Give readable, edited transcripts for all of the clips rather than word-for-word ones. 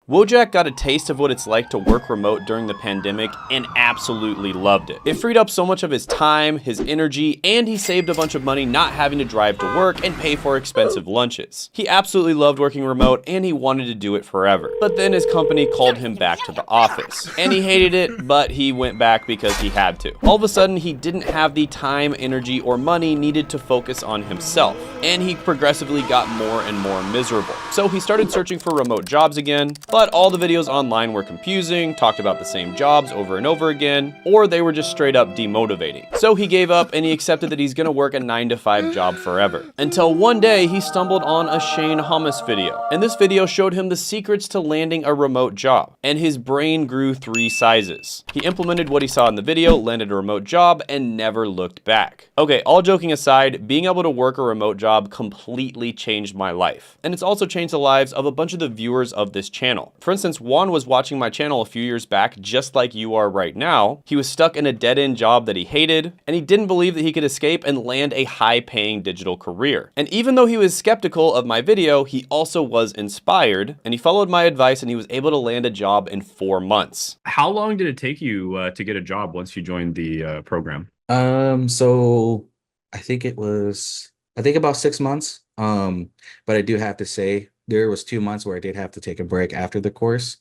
Wojak got a taste of what it's like to work remote during the pandemic and absolutely loved it. It freed up so much of his time, his energy, and he saved a bunch of money not having to drive to work and pay for expensive lunches. He absolutely loved working remote and he wanted to do it forever. But then his company called him back to the office. And he hated it, but he went back because he had to. All of a sudden, he didn't have the time, energy, or money needed to focus on himself. And he progressively got more and more miserable. So he started searching for remote jobs again, but all the videos online were confusing, talked about the same jobs over and over again, or they were just straight up demotivating. So he gave up and he accepted that he's gonna work a 9-to-5 job forever. Until one day he stumbled on a Shane Hummus video. And this video showed him the secrets to landing a remote job. And his brain grew 3 sizes. He implemented what he saw in the video, landed a remote job, and never looked back. Okay, all joking aside, being able to work a remote job completely changed my life. And it's also changed the lives of a bunch of the viewers of this channel. For instance, Juan was watching my channel a few years back, just like you are right now. He was stuck in a dead-end job that he hated, and he didn't believe that he could escape and land a high-paying digital career. And even though he was skeptical of my video, he also was inspired, and he followed my advice and he was able to land a job in 4 months. How long did it take you to get a job once you joined the program? So I think about 6 months. But I do have to say there was 2 months where I did have to take a break after the course,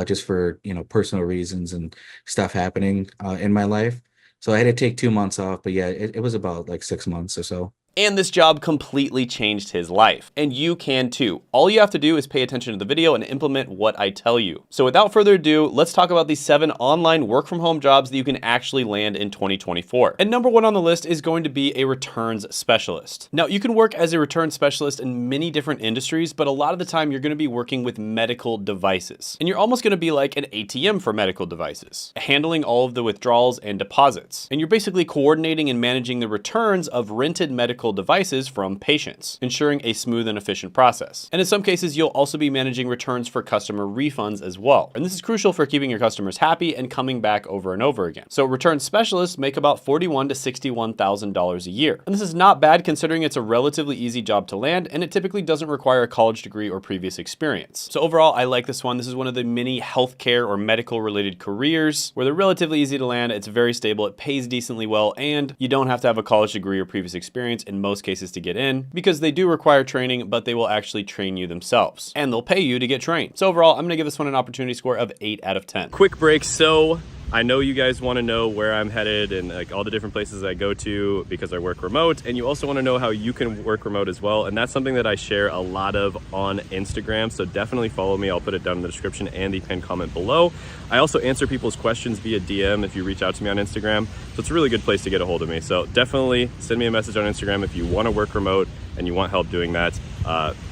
just for, personal reasons and stuff happening in my life. So I had to take 2 months off, but yeah, it was about like 6 months or so. And this job completely changed his life. And you can too. All you have to do is pay attention to the video and implement what I tell you. So without further ado, let's talk about these 7 online work from home jobs that you can actually land in 2024. And number 1 on the list is going to be a returns specialist. Now, you can work as a returns specialist in many different industries, but a lot of the time you're gonna be working with medical devices. And you're almost gonna be like an ATM for medical devices, handling all of the withdrawals and deposits. And you're basically coordinating and managing the returns of rented medical devices from patients, ensuring a smooth and efficient process. And in some cases, you'll also be managing returns for customer refunds as well. And this is crucial for keeping your customers happy and coming back over and over again. So return specialists make about $41,000 to $61,000 a year. And this is not bad considering it's a relatively easy job to land, and it typically doesn't require a college degree or previous experience. So overall, I like this one. This is one of the many healthcare or medical related careers where they're relatively easy to land. It's very stable. It pays decently well, and you don't have to have a college degree or previous experience in most cases to get in, because they do require training, but they will actually train you themselves and they'll pay you to get trained. So overall, I'm gonna give this one an opportunity score of 8 out of 10. Quick break. So I know you guys want to know where I'm headed and like all the different places I go to because I work remote, and you also want to know how you can work remote as well. And that's something that I share a lot of on Instagram. So definitely follow me. I'll put it down in the description and the pinned comment below. I also answer people's questions via DM if you reach out to me on Instagram. So it's a really good place to get a hold of me. So definitely send me a message on Instagram if you want to work remote and you want help doing that.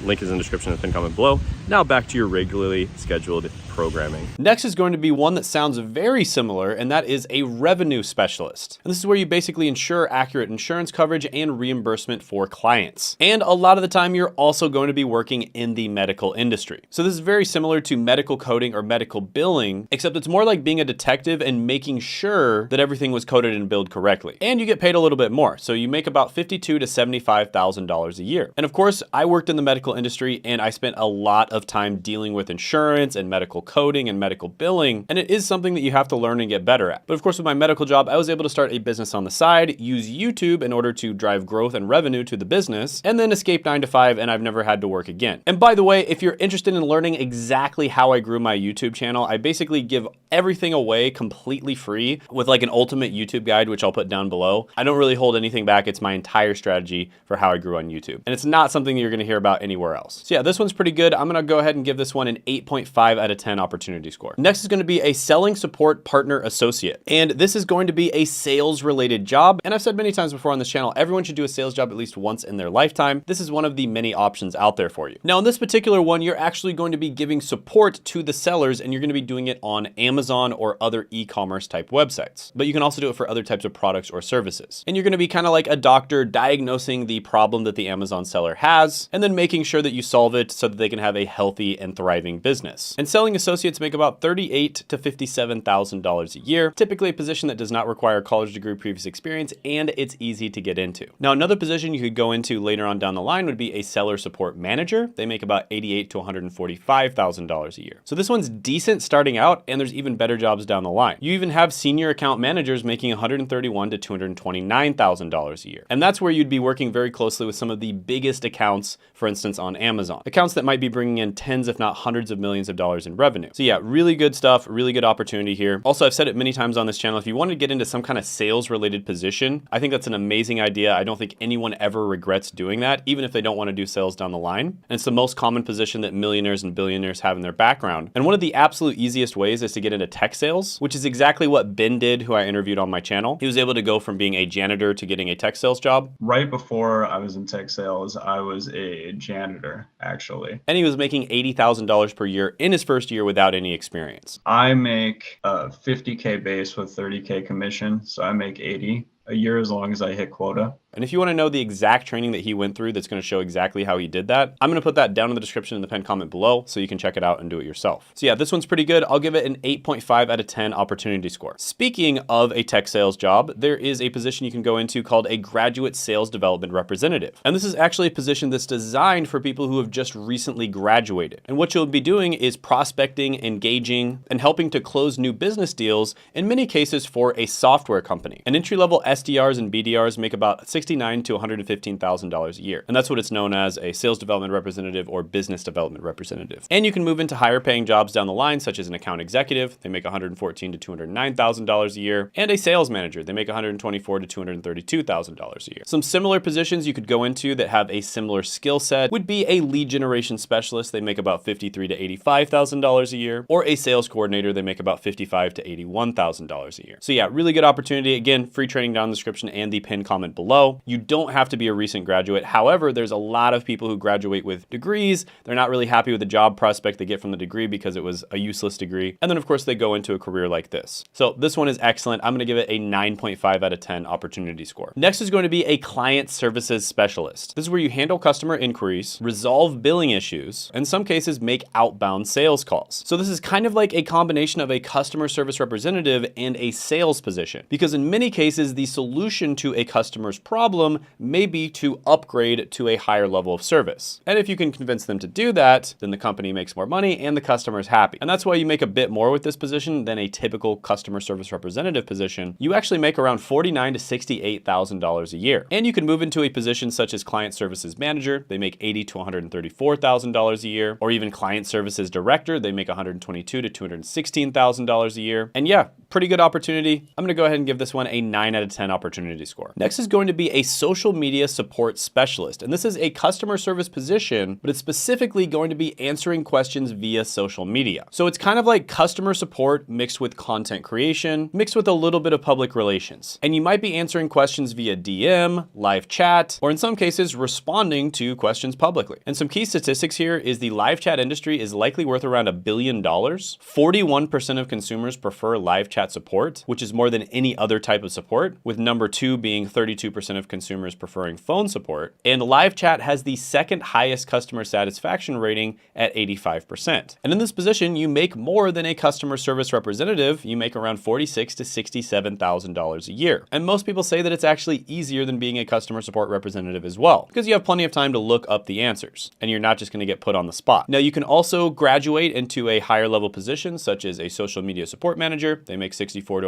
Link is in the description and pinned comment below. Now back to your regularly scheduled programming. Next is going to be one that sounds very similar, and that is a revenue specialist. And this is where you basically ensure accurate insurance coverage and reimbursement for clients. And a lot of the time you're also going to be working in the medical industry. So this is very similar to medical coding or medical billing, except it's more like being a detective and making sure that everything was coded and billed correctly. And you get paid a little bit more. So you make about $52,000 to $75,000 a year. And of course, I worked in the medical industry and I spent a lot of time dealing with insurance and medical coding and medical billing, and it is something that you have to learn and get better at. But of course, with my medical job, I was able to start a business on the side, use YouTube in order to drive growth and revenue to the business, and then escape 9 to 5, and I've never had to work again. And by the way, if you're interested in learning exactly how I grew my YouTube channel, I basically give everything away completely free with like an ultimate YouTube guide, which I'll put down below. I don't really hold anything back. It's my entire strategy for how I grew on YouTube. And it's not something you're gonna hear about anywhere else. So yeah, this one's pretty good. I'm gonna go ahead and give this one an 8.5 out of 10 opportunity score. Next is gonna be a selling support partner associate. And this is going to be a sales related job. And I've said many times before on this channel, everyone should do a sales job at least once in their lifetime. This is one of the many options out there for you. Now in this particular one, you're actually going to be giving support to the sellers, and you're gonna be doing it on Amazon. Amazon or other e-commerce type websites. But you can also do it for other types of products or services. And you're going to be kind of like a doctor diagnosing the problem that the Amazon seller has, and then making sure that you solve it so that they can have a healthy and thriving business. And selling associates make about $38,000 to $57,000 a year, typically a position that does not require a college degree, previous experience, and it's easy to get into. Now, another position you could go into later on down the line would be a seller support manager. They make about $88,000 to $145,000 a year. So this one's decent starting out, and there's even better jobs down the line. You even have senior account managers making $131,000 to $229,000 a year. And that's where you'd be working very closely with some of the biggest accounts, for instance, on Amazon. Accounts that might be bringing in tens, if not hundreds of millions of dollars in revenue. So yeah, really good stuff, really good opportunity here. Also, I've said it many times on this channel, if you want to get into some kind of sales related position, I think that's an amazing idea. I don't think anyone ever regrets doing that, even if they don't want to do sales down the line. And it's the most common position that millionaires and billionaires have in their background. And one of the absolute easiest ways is to get into tech sales, which is exactly what Ben did, who I interviewed on my channel. He was able to go from being a janitor to getting a tech sales job. Right before I was in tech sales, I was a janitor, actually. And he was making $80,000 per year in his first year without any experience. I make a 50K base with 30K commission, so I make 80 a year as long as I hit quota. And if you want to know the exact training that he went through that's going to show exactly how he did that, I'm going to put that down in the description in the pinned comment below so you can check it out and do it yourself. So yeah, this one's pretty good. I'll give it an 8.5 out of 10 opportunity score. Speaking of a tech sales job, there is a position you can go into called a graduate sales development representative. And this is actually a position that's designed for people who have just recently graduated. And what you'll be doing is prospecting, engaging, and helping to close new business deals, in many cases for a software company. An entry-level SDRs and BDRs make about $69,000 to $115,000 a year. And that's what it's known as, a sales development representative or business development representative. And you can move into higher paying jobs down the line, such as an account executive. They make $114,000 to $209,000 a year. And a sales manager. They make $124,000 to $232,000 a year. Some similar positions you could go into that have a similar skill set would be a lead generation specialist. They make about $53,000 to $85,000 a year. Or a sales coordinator. They make about $55,000 to $81,000 a year. So yeah, really good opportunity. Again, free training down in the description and the pinned comment below. You don't have to be a recent graduate. However, there's a lot of people who graduate with degrees. They're not really happy with the job prospect they get from the degree because it was a useless degree. And then of course they go into a career like this. So this one is excellent. I'm going to give it a 9.5 out of 10 opportunity score. Next is going to be a client services specialist. This is where you handle customer inquiries, resolve billing issues, in some cases make outbound sales calls. So this is kind of like a combination of a customer service representative and a sales position, because in many cases the solution to a customer's problem may be to upgrade to a higher level of service. And if you can convince them to do that, then the company makes more money and the customer is happy. And that's why you make a bit more with this position than a typical customer service representative position. You actually make around $49,000 to $68,000 a year. And you can move into a position such as client services manager. They make $80,000 to $134,000 a year. Or even client services director. They make $122,000 to $216,000 a year. And yeah, pretty good opportunity. I'm going to go ahead and give this one a 9 out of 10 opportunity score. Next is going to be a social media support specialist. And this is a customer service position, but it's specifically going to be answering questions via social media. So it's kind of like customer support mixed with content creation, mixed with a little bit of public relations. And you might be answering questions via DM, live chat, or in some cases responding to questions publicly. And some key statistics here is the live chat industry is likely worth around $1 billion. 41% of consumers prefer live chat support, which is more than any other type of support, with number 2 being 32% of consumers preferring phone support. And live chat has the second highest customer satisfaction rating at 85%. And in this position, you make more than a customer service representative. You make around $46,000 to $67,000 a year. And most people say that it's actually easier than being a customer support representative as well, because you have plenty of time to look up the answers and you're not just going to get put on the spot. Now, you can also graduate into a higher level position, such as a social media support manager. They make $64,000 to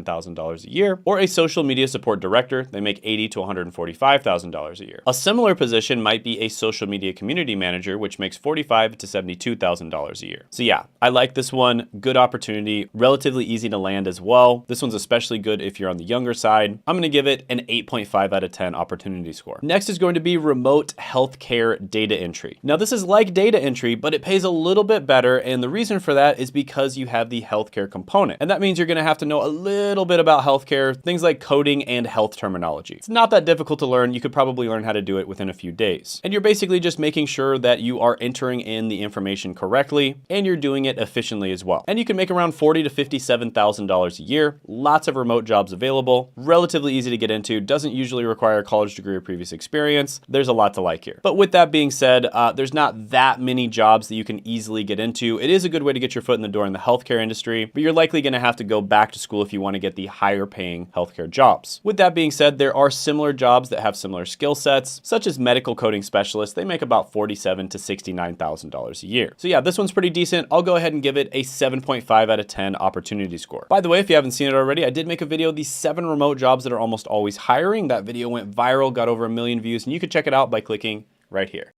$110,000 a year, or a social media support director. They make $80,000 to $145,000 a year. A similar position might be a social media community manager, which makes $45,000 to $72,000 a year. So yeah, I like this one. Good opportunity, relatively easy to land as well. This one's especially good if you're on the younger side. I'm going to give it an 8.5 out of 10 opportunity score. Next is going to be remote healthcare data entry. Now this is like data entry, but it pays a little bit better. And the reason for that is because you have the healthcare component. And that means you're gonna have to know a little bit about healthcare, things like coding and health terminology. It's not that difficult to learn. You could probably learn how to do it within a few days. And you're basically just making sure that you are entering in the information correctly and you're doing it efficiently as well. And you can make around $40,000 to $57,000 a year. Lots of remote jobs available, relatively easy to get into, doesn't usually require a college degree or previous experience. There's a lot to like here. But with that being said, there's not that many jobs that you can easily get into. It is a good way to get your foot in the door in the healthcare industry, but you're likely going to have to go back to school if you want to get the higher paying healthcare jobs. With that being said, there are similar jobs that have similar skill sets, such as medical coding specialists. They make about $47,000 to $69,000 a year. So yeah, this one's pretty decent. I'll go ahead and give it a 7.5 out of 10 opportunity score. By the way, if you haven't seen it already, I did make a video, these 7 remote jobs that are almost always hiring. That video went viral, got over 1 million views, and you can check it out by clicking right here.